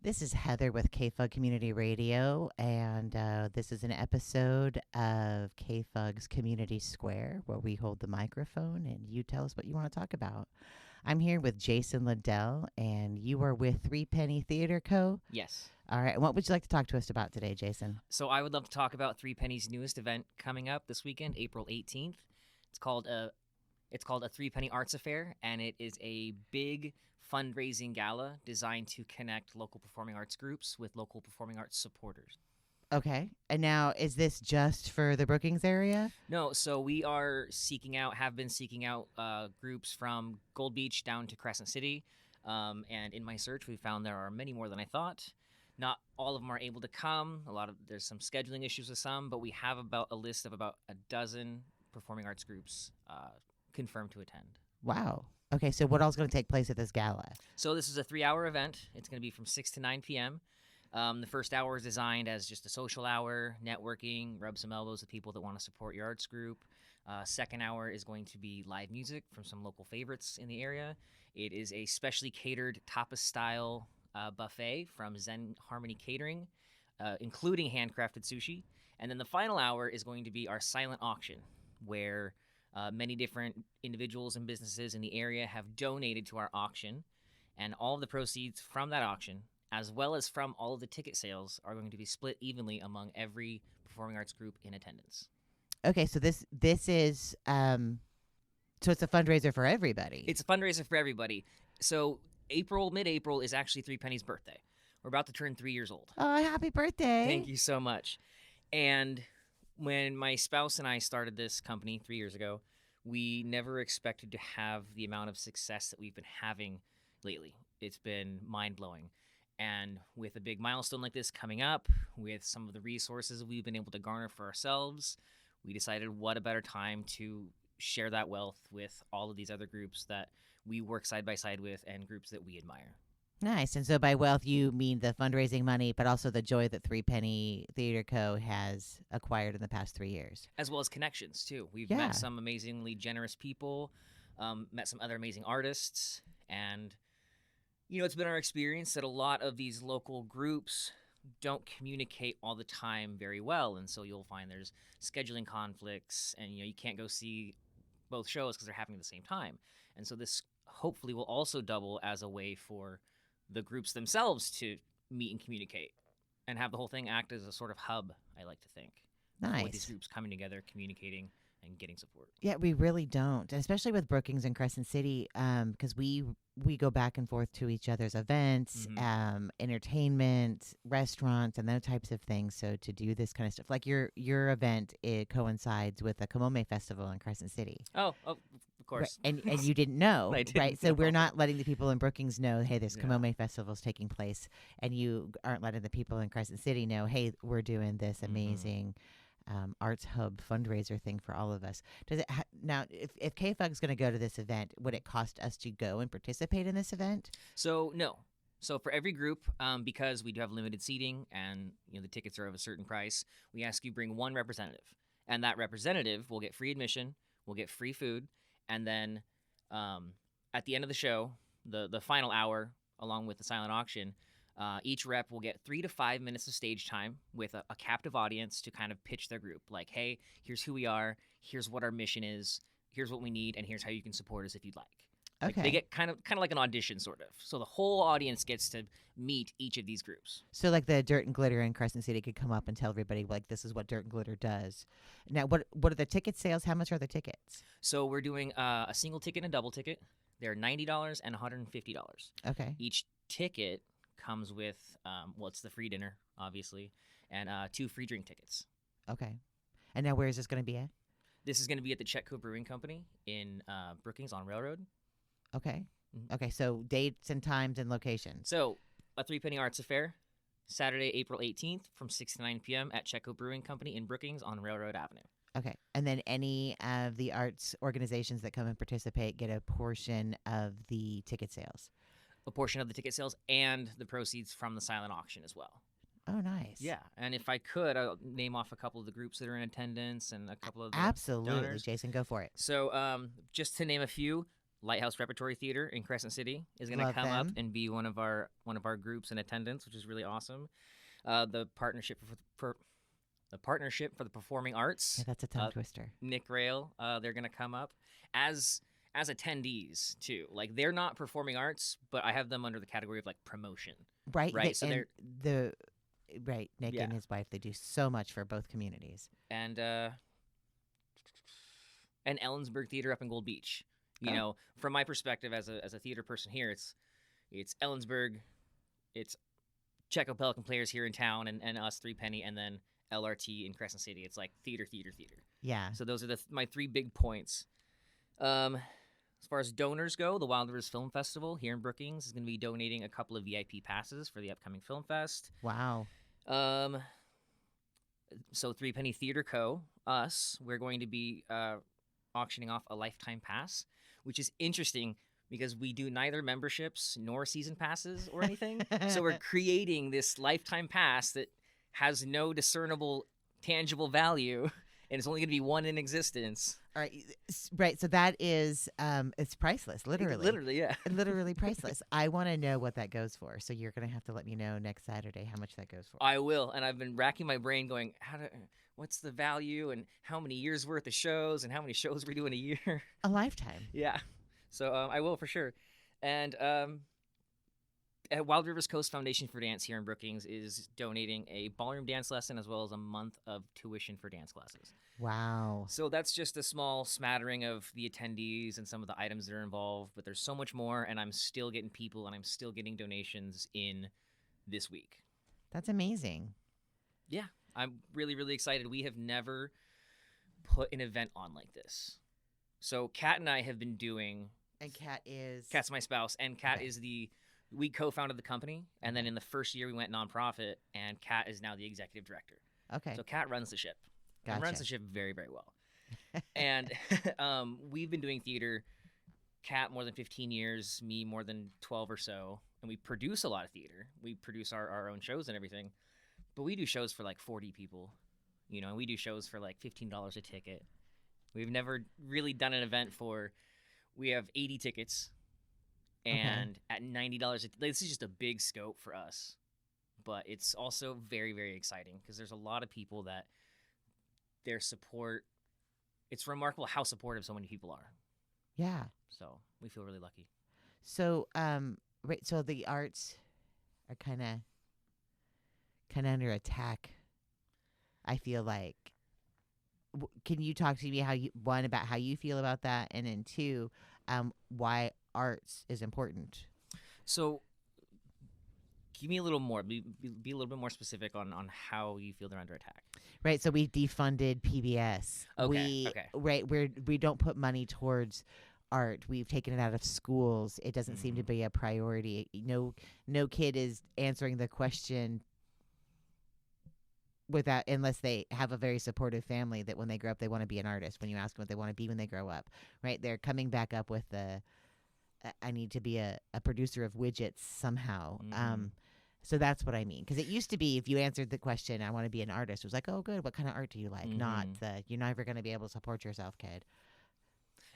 This is Heather with KFUG Community Radio, and this is an episode of KFUG's Community Square, where we hold the microphone and you tell us what you want to talk about. I'm here with Jason Liddell, and you are with Threepenny Theater Co. Yes. All right, and what would you like to talk to us about today, Jason? So I would love to talk about Threepenny's newest event coming up this weekend, April 18th. It's called a Threepenny Arts Affair, and it is a big fundraising gala designed to connect local performing arts groups with local performing arts supporters. Okay, and now is this just for the Brookings area? No, so we are have been seeking out groups from Gold Beach down to Crescent City, and in my search we found there are many more than I thought. Not all of them are able to come. There's some scheduling issues with some, but we have about a list of about a dozen performing arts groups confirmed to attend. Wow. Okay, so what all's going to take place at this gala? So this is a 3-hour event. It's going to be from 6 to 9 p.m. The first hour is designed as just a social hour, networking, rub some elbows with people that want to support your arts group. Second hour is going to be live music from some local favorites in the area. It is a specially catered tapas-style buffet from Zen Harmony Catering, including handcrafted sushi. And then the final hour is going to be our silent auction, where many different individuals and businesses in the area have donated to our auction, and all of the proceeds from that auction, as well as from all of the ticket sales, are going to be split evenly among every performing arts group in attendance. Okay, so this is so it's a fundraiser for everybody. It's a fundraiser for everybody. So mid-April is actually Threepenny's birthday. We're about to turn 3 years old. Oh, happy birthday. Thank you so much. And when my spouse and I started this company 3 years ago, we never expected to have the amount of success that we've been having lately. It's been mind-blowing. And with a big milestone like this coming up, with some of the resources we've been able to garner for ourselves, we decided what a better time to share that wealth with all of these other groups that we work side by side with and groups that we admire. Nice. And so by wealth, you mean the fundraising money, but also the joy that Threepenny Theater Co. has acquired in the past 3 years. As well as connections, too. We've met some amazingly generous people, met some other amazing artists, and, it's been our experience that a lot of these local groups don't communicate all the time very well, and so you'll find there's scheduling conflicts, and, you can't go see both shows because they're happening at the same time. And so this hopefully will also double as a way for the groups themselves to meet and communicate and have the whole thing act as a sort of hub, I like to think. Nice. With these groups coming together, communicating, and getting support. Yeah, we really don't, especially with Brookings and Crescent City, because we go back and forth to each other's events, entertainment, restaurants, and those types of things. So to do this kind of stuff, like your event, it coincides with the Kamome Festival in Crescent City. Oh, of course. Right. And you didn't know, I didn't right? So know. we're not letting the people in Brookings know, hey, this Kamome Festival is taking place, and you aren't letting the people in Crescent City know, hey, we're doing this amazing arts hub fundraiser thing for all of us. Does it now? If KFUG is going to go to this event, would it cost us to go and participate in this event? So no. So for every group, because we do have limited seating and the tickets are of a certain price, we ask you bring one representative, and that representative will get free admission, will get free food, and then at the end of the show, the final hour, along with the silent auction, each rep will get 3 to 5 minutes of stage time with a captive audience to kind of pitch their group. Like, hey, here's who we are, here's what our mission is, here's what we need, and here's how you can support us if you'd like. Okay. Like they get kind of like an audition, sort of. So the whole audience gets to meet each of these groups. So like the Dirt and Glitter in Crescent City could come up and tell everybody, like, this is what Dirt and Glitter does. Now, what are the ticket sales? How much are the tickets? So we're doing a single ticket and a double ticket. They're $90 and $150. Okay. Each ticket comes with, it's the free dinner, obviously, and 2 free drink tickets. Okay. And now where is this going to be at? This is going to be at the Chetco Brewing Company in Brookings on Railroad. Okay. Okay, so dates and times and locations. So a Threepenny Arts Affair, Saturday, April 18th from 6 to 9 p.m. at Chetco Brewing Company in Brookings on Railroad Avenue. Okay. And then any of the arts organizations that come and participate get a portion of the ticket sales? A portion of the ticket sales and the proceeds from the silent auction as well. Oh, nice. Yeah, and if I could, I'll name off a couple of the groups that are in attendance and a couple of the Absolutely, donors. Jason, go for it. So just to name a few, Lighthouse Repertory Theater in Crescent City is going to Love come up them. and be one of our groups in attendance, which is really awesome. The partnership for the performing arts, Yeah, that's a tongue twister. Nick Rail, they're going to come up as attendees too. Like, they're not performing arts, but I have them under the category of like promotion. Right. Right. So and they're Nick Yeah. and his wife, they do so much for both communities. and Ellensburg Theater up in Gold Beach. You Oh. know, from my perspective as a theater person here, it's Ellensburg, it's Checo Pelican Players here in town, and us Threepenny, and then LRT in Crescent City. It's like theater. Yeah. So those are my 3 big points. As far as donors go, the Wild Rivers Film Festival here in Brookings is going to be donating a couple of VIP passes for the upcoming film fest. Wow. So Threepenny Theater Co., we're going to be auctioning off a lifetime pass, which is interesting because we do neither memberships nor season passes or anything. So we're creating this lifetime pass that has no discernible, tangible value, and it's only going to be one in existence. All right. Right. So that is, it's priceless, literally. Literally, yeah. Literally priceless. I want to know what that goes for. So you're going to have to let me know next Saturday how much that goes for. I will, and I've been racking my brain going, what's the value, and how many years worth of shows, and how many shows we do in a year. A lifetime. Yeah. So I will for sure. And at Wild Rivers Coast Foundation for Dance here in Brookings is donating a ballroom dance lesson as well as a month of tuition for dance classes. Wow. So that's just a small smattering of the attendees and some of the items that are involved, but there's so much more, and I'm still getting people and I'm still getting donations in this week. That's amazing. Yeah, I'm really, really excited. We have never put an event on like this. So Kat and I have been doing... And Kat's my spouse, and Kat Okay. is we co-founded the company, and then in the first year we went nonprofit, and Kat is now the executive director. Okay. So Kat runs the ship. Gotcha. And runs the ship very, very well. And we've been doing theater, Kat more than 15 years, me more than 12 or so, and we produce a lot of theater. We produce our own shows and everything, but we do shows for like 40 people, and we do shows for like $15 a ticket. We've never really done an event we have 80 tickets, and at $90, this is just a big scope for us, but it's also very, very exciting because there's a lot of people that their support, it's remarkable how supportive so many people are. Yeah. So we feel really lucky. So, right. So the arts are kind of under attack. I feel like. Can you talk to me about how you feel about that, and then 2, why arts is important? So give me a little more. Be a little bit more specific on how you feel they're under attack. Right. So we defunded PBS. Okay. Right. We don't put money towards art. We've taken it out of schools. It doesn't seem to be a priority. No kid is answering the question unless they have a very supportive family that when they grow up they want to be an artist. When you ask them what they want to be when they grow up, right? They're coming back up with I need to be a producer of widgets somehow. So that's what I mean. Because it used to be if you answered the question, I want to be an artist, it was like, oh, good. What kind of art do you like? Not you're never going to be able to support yourself, kid.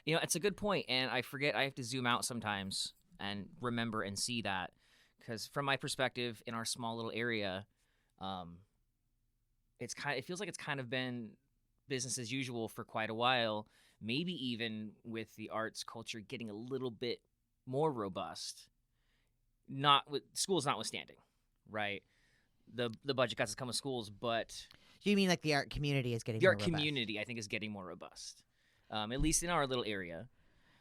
It's a good point, and I forget I have to zoom out sometimes and remember and see that. Because from my perspective, in our small little area, it feels like it's kind of been business as usual for quite a while, maybe even with the arts culture getting a little bit more robust, not with schools notwithstanding, right? The budget cuts that come with schools, but Do you mean like the art community is getting the more art robust? community, I think, is getting more robust, at least in our little area.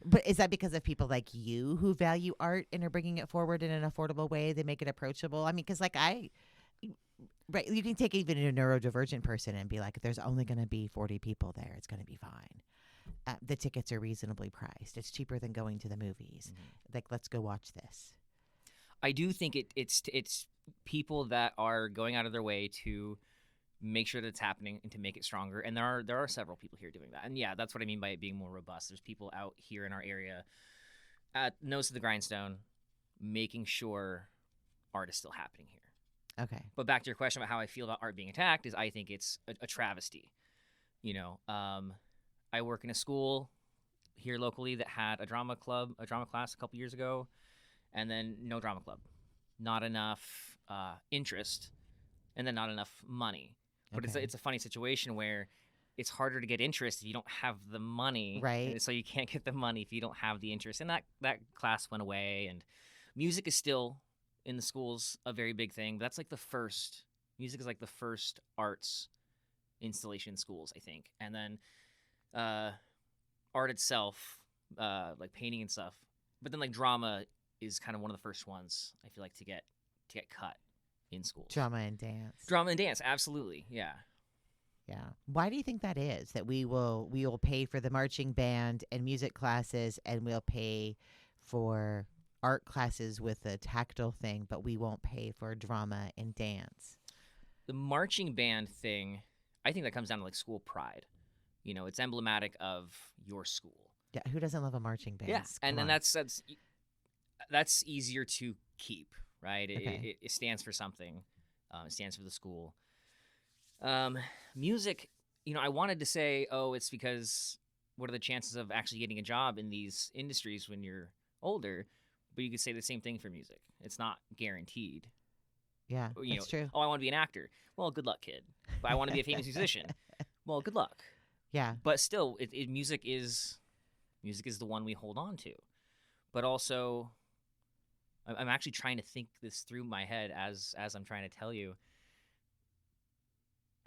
But is that because of people like you who value art and are bringing it forward in an affordable way? They make it approachable. I mean, because right, you can take even a neurodivergent person and be like, there's only going to be 40 people there. It's going to be fine. The tickets are reasonably priced. It's cheaper than going to the movies. Like, let's go watch this. I do think it's people that are going out of their way to make sure that it's happening and to make it stronger. And there are several people here doing that. And yeah, that's what I mean by it being more robust. There's people out here in our area at nose to the grindstone making sure art is still happening here. Okay. But back to your question about how I feel about art being attacked is I think it's a travesty. I work in a school. here locally that had a drama class a couple years ago, and then no drama club, not enough interest, and then not enough money. But Okay. it's a funny situation where it's harder to get interest if you don't have the money, Right. and so you can't get the money if you don't have the interest. And that class went away. And music is still in the schools a very big thing. But that's like music is like the first arts installation in schools, I think. And then art itself, like painting and stuff. But then like drama is kind of one of the first ones I feel like to get cut in schools. Drama and dance, absolutely, yeah. Yeah. Why do you think that is? That we will pay for the marching band and music classes, and we'll pay for art classes with a tactile thing, but we won't pay for drama and dance. The marching band thing, I think that comes down to like school pride. It's emblematic of your school. Yeah, who doesn't love a marching band? Yeah, and that's easier to keep, right? Okay. It stands for something. It stands for the school. Music, I wanted to say, it's because what are the chances of actually getting a job in these industries when you're older? But you could say the same thing for music. It's not guaranteed. Yeah, that's true. Oh, I want to be an actor. Well, good luck, kid. But I want to be a famous musician. Well, good luck. Yeah. But still, music is the one we hold on to. But also, I'm actually trying to think this through my head as I'm trying to tell you.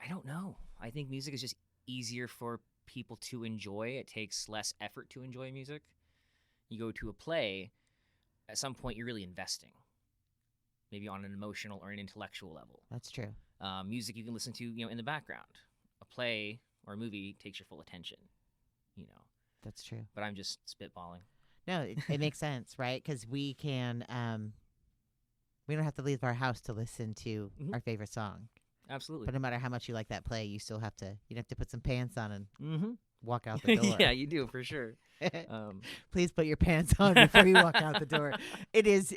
I don't know. I think music is just easier for people to enjoy. It takes less effort to enjoy music. You go to a play, at some point you're really investing, maybe on an emotional or an intellectual level. That's true. Music you can listen to, in the background. A play or a movie takes your full attention, That's true. But I'm just spitballing. No, it makes sense, right? Because we can, we don't have to leave our house to listen to our favorite song. Absolutely. But no matter how much you like that play, you still have to put some pants on and walk out the the door. Yeah, you do for sure. Please put your pants on before you walk out the door. It is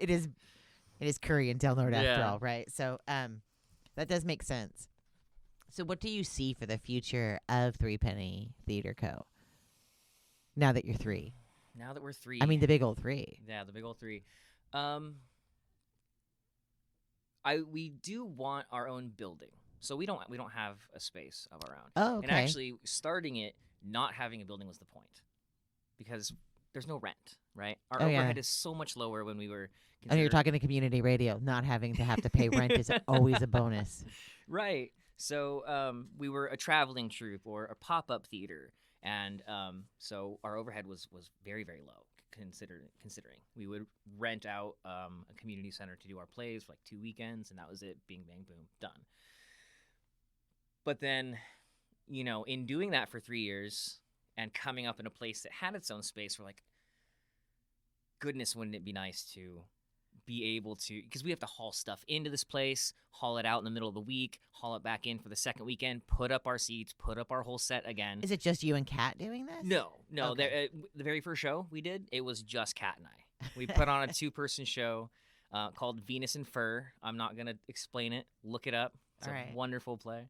Curry and Del Norte after all, right? So that does make sense. So what do you see for the future of Threepenny Theater Co. now that you're three? Now that we're three. I mean, the big old three. Yeah, the big old three. We do want our own building. So we don't have a space of our own. Oh, okay. And actually, starting it, not having a building was the point, because there's no rent, right? Our overhead is so much lower when we were. Oh, you're talking to community radio. Not having to have to pay rent is always a bonus. Right. So we were a traveling troupe or a pop-up theater, and so our overhead was very, very low. Considering we would rent out a community center to do our plays for like 2 weekends, and that was it. Bing, bang, boom, done. But then, in doing that for 3 years and coming up in a place that had its own space, we're like, goodness, wouldn't it be nice to be able to, because we have to haul stuff into this place, haul it out in the middle of the week, haul it back in for the second weekend, put up our seats, put up our whole set again. Is it just you and Kat doing this? No. Okay. The very first show we did, it was just Kat and I. We put on a 2-person show called Venus and Fur. I'm not going to explain it. Look it up. It's a wonderful play.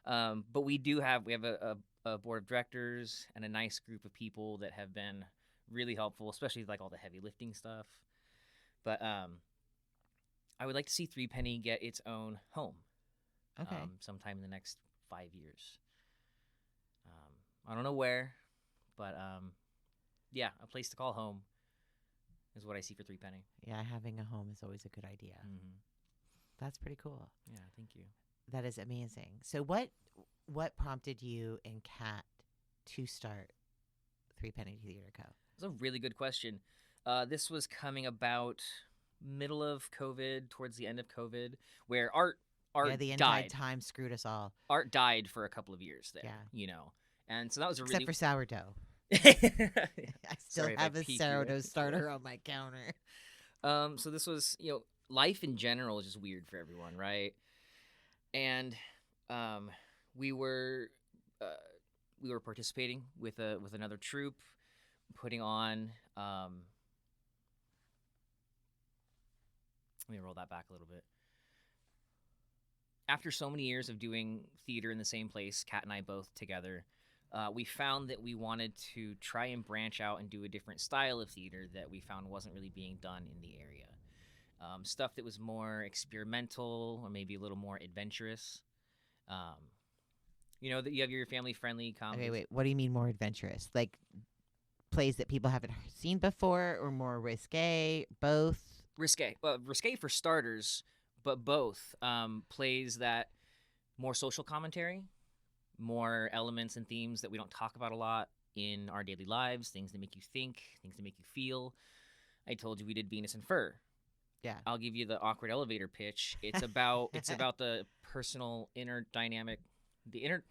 But we have a board of directors and a nice group of people that have been really helpful, especially like all the heavy lifting stuff. But I would like to see Threepenny get its own home. Okay. Sometime in the next 5 years. I don't know where, but a place to call home is what I see for Threepenny. Yeah, having a home is always a good idea. Mm-hmm. That's pretty cool. Yeah, thank you. That is amazing. So what prompted you and Kat to start Threepenny Theater Co.? That's a really good question. This was coming about middle of COVID, towards the end of COVID, where art the died. Time screwed us all. Art died for a couple of years there. Yeah. And so that was Except for sourdough. I still have a sourdough starter on my counter. So this was, life in general is just weird for everyone, right? And we were participating with another troupe, putting on. Let me roll that back a little bit. After so many years of doing theater in the same place, Kat and I both together, we found that we wanted to try and branch out and do a different style of theater that we found wasn't really being done in the area. Stuff that was more experimental or maybe a little more adventurous. That you have your family-friendly comedies. Okay, wait. What do you mean more adventurous? Like plays that people haven't seen before, or more risque? Both. Risque. Well, risque for starters, but both. Plays that more social commentary, more elements and themes that we don't talk about a lot in our daily lives, things that make you think, things that make you feel. I told you we did Venus and Fur. Yeah. I'll give you the awkward elevator pitch. It's about the personal inner dynamic, the inner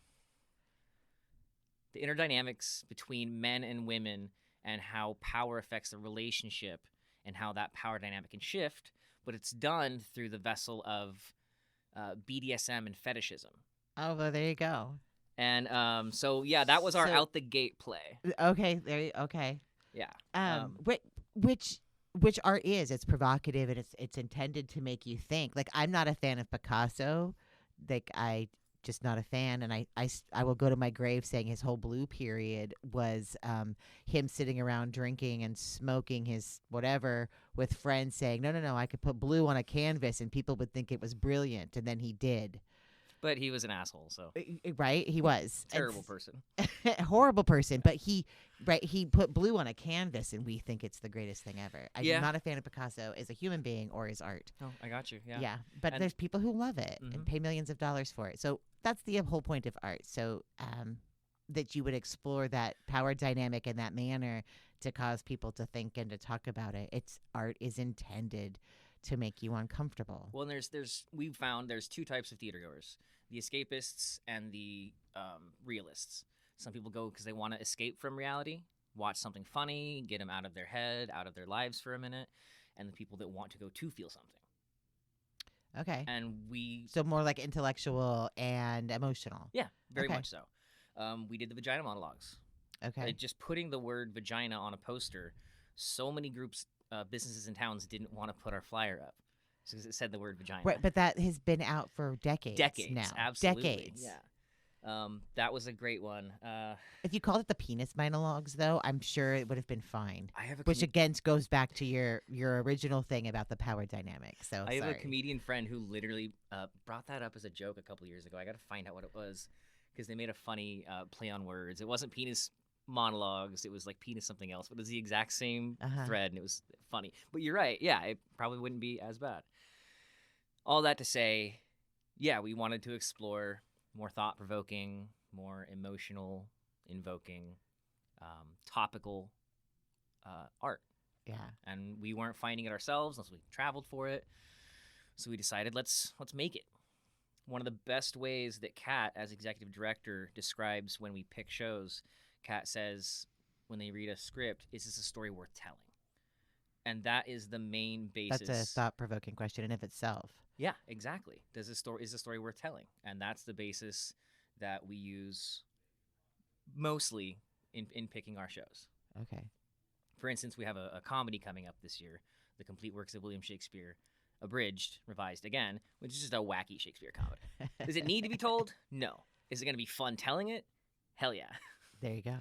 dynamics between men and women, and how power affects the relationship and how that power dynamic can shift, but it's done through the vessel of BDSM and fetishism. Oh, well, there you go. And that was our out the gate play. Okay, okay. Yeah. Which art is? It's provocative and it's intended to make you think. Like, I'm not a fan of Picasso. Like, I just not a fan, and I will go to my grave saying his whole blue period was him sitting around drinking and smoking his whatever with friends, saying no, I could put blue on a canvas and people would think it was brilliant, and then he did. But he was an asshole, so right, he was terrible person, horrible person. But he put blue on a canvas, and we think it's the greatest thing ever. I'm not a fan of Picasso as a human being or his art. Oh, I got you. Yeah, yeah. But there's people who love it and pay millions of dollars for it. So that's the whole point of art. So that you would explore that power dynamic in that manner to cause people to think and to talk about it. Art is intended to make you uncomfortable. Well, we've found there's two types of theater goers: the escapists and the realists. Some people go because they want to escape from reality, watch something funny, get them out of their head, out of their lives for a minute, and the people that want to go to feel something. Okay. And so more like intellectual and emotional. Yeah, very much so. We did the vagina monologues. Okay. Just putting the word vagina on a poster, so many groups, businesses and towns didn't want to put our flyer up because it said the word vagina. Right, but that has been out for decades now. Absolutely. Decades. Yeah. That was a great one. If you called it the penis monologues, though, I'm sure it would have been fine. Which again goes back to your original thing about the power dynamic. So I have a comedian friend who literally brought that up as a joke a couple years ago. I got to find out what it was because they made a funny play on words. It wasn't penis monologues. It was like penis something else, but it was the exact same thread, and it was funny. But you're right. Yeah, it probably wouldn't be as bad. All that to say, yeah, we wanted to explore more thought-provoking, more emotional, invoking, topical art. Yeah. And we weren't finding it ourselves unless we traveled for it. So we decided let's make it. One of the best ways that Kat, as executive director, describes when we pick shows, Kat says when they read a script, is this a story worth telling? And that is the main basis. That's a thought-provoking question in of itself. Yeah, exactly. Is the story worth telling? And that's the basis that we use mostly in picking our shows. Okay. For instance, we have a comedy coming up this year, The Complete Works of William Shakespeare, abridged, revised again, which is just a wacky Shakespeare comedy. Does it need to be told? No. Is it going to be fun telling it? Hell yeah. There you go.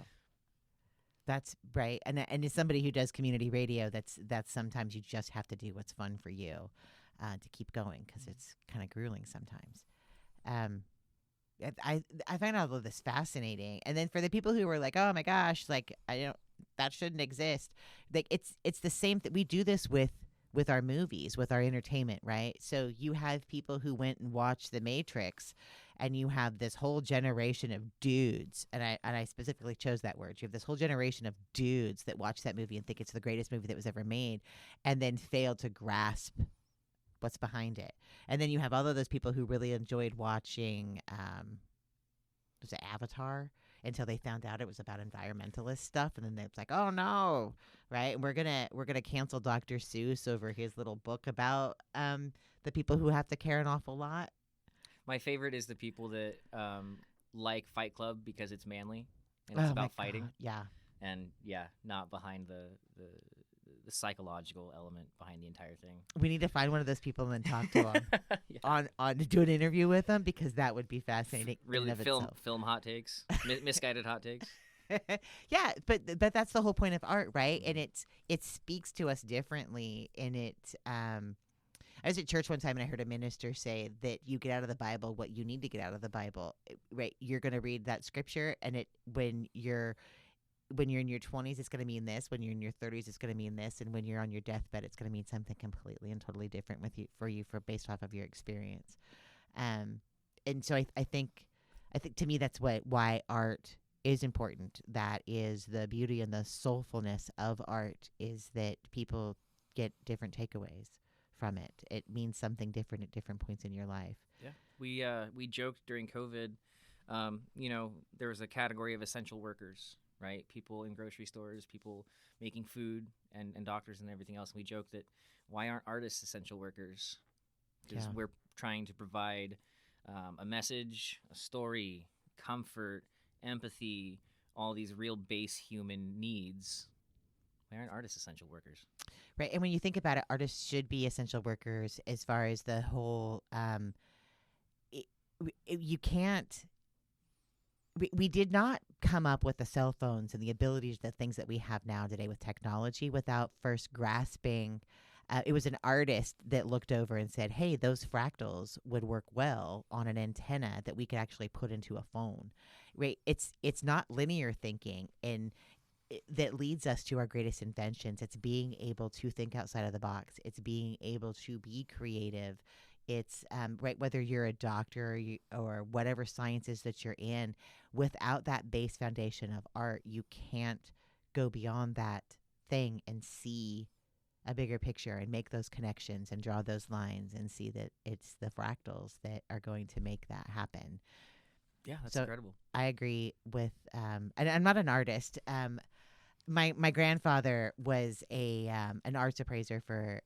That's right. And as somebody who does community radio, that's sometimes you just have to do what's fun for you to keep going, because it's kind of grueling sometimes. I find all of this fascinating. And then for the people who were like, oh my gosh, like that shouldn't exist. Like it's the same we do this with our movies, with our entertainment, right? So you have people who went and watched The Matrix, and you have this whole generation of dudes, and I specifically chose that word. You have this whole generation of dudes that watch that movie and think it's the greatest movie that was ever made, and then fail to grasp what's behind it. And then you have all of those people who really enjoyed watching was it Avatar, until they found out it was about environmentalist stuff, and then it's like, oh no, right? And we're gonna cancel Dr. Seuss over his little book about the people who have to care an awful lot. My favorite is the people that like Fight Club because it's manly and it's about fighting. God. Yeah. And yeah, not behind the psychological element behind the entire thing. We need to find one of those people and then talk to them Yeah. on do an interview with them, because that would be fascinating. in Really, and of film hot takes, misguided hot takes. Yeah, but that's the whole point of art, right? And it speaks to us differently. And I was at church one time and I heard a minister say that you get out of the Bible what you need to get out of the Bible, right? You're going to read that scripture, and when you're in your 20s, it's going to mean this. When you're in your 30s, it's going to mean this. And when you're on your deathbed, it's going to mean something completely and totally different based off of your experience. And so I think to me that's why art is important. That is the beauty and the soulfulness of art, is that people get different takeaways from it. It means something different at different points in your life. Yeah, we joked during COVID. There was a category of essential workers, right? People in grocery stores, people making food, and doctors and everything else. And we joked that why aren't artists essential workers? Because we're trying to provide a message, a story, comfort, empathy, all these real base human needs. Why aren't artists essential workers? Right. And when you think about it, artists should be essential workers as far as the whole, you can't, we did not come up with the cell phones and the abilities, the things that we have now today with technology, without first grasping. It was an artist that looked over and said, hey, those fractals would work well on an antenna that we could actually put into a phone. Right. It's not linear thinking that leads us to our greatest inventions. It's being able to think outside of the box. It's being able to be creative. It's right, whether you're a doctor or whatever sciences that you're in, without that base foundation of art, you can't go beyond that thing and see a bigger picture and make those connections and draw those lines and see that it's the fractals that are going to make that happen. Yeah, that's incredible. I agree with, and I'm not an artist. My grandfather was an arts appraiser for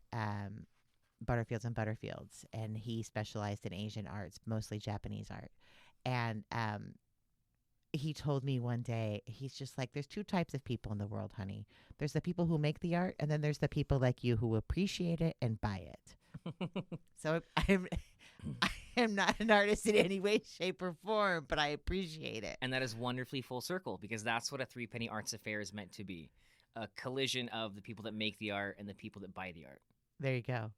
Butterfields and Butterfields, and he specialized in Asian arts, mostly Japanese art. And he told me one day, he's just like, there's two types of people in the world, honey. There's the people who make the art, and then there's the people like you who appreciate it and buy it. So I am not an artist in any way, shape, or form, but I appreciate it. And that is wonderfully full circle, because that's what a Threepenny Arts Affair is meant to be. A collision of the people that make the art and the people that buy the art. There you go.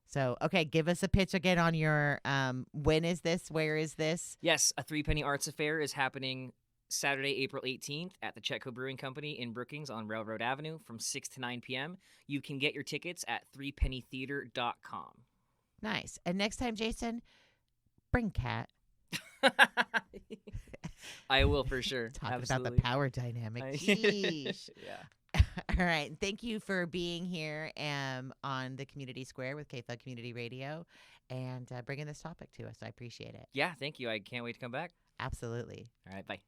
So, okay, give us a pitch again on your, when is this? Where is this? Yes, a Threepenny Arts Affair is happening Saturday, April 18th at the Chetco Brewing Company in Brookings on Railroad Avenue from 6 to 9 p.m. You can get your tickets at threepennytheater.com. Nice. And next time, Jason, bring Kat. I will, for sure. Talking Absolutely. about the power dynamic. Jeez. Yeah. All right. Thank you for being here on the Community Square with KFUG Community Radio and bringing this topic to us. I appreciate it. Yeah, thank you. I can't wait to come back. Absolutely. All right, bye.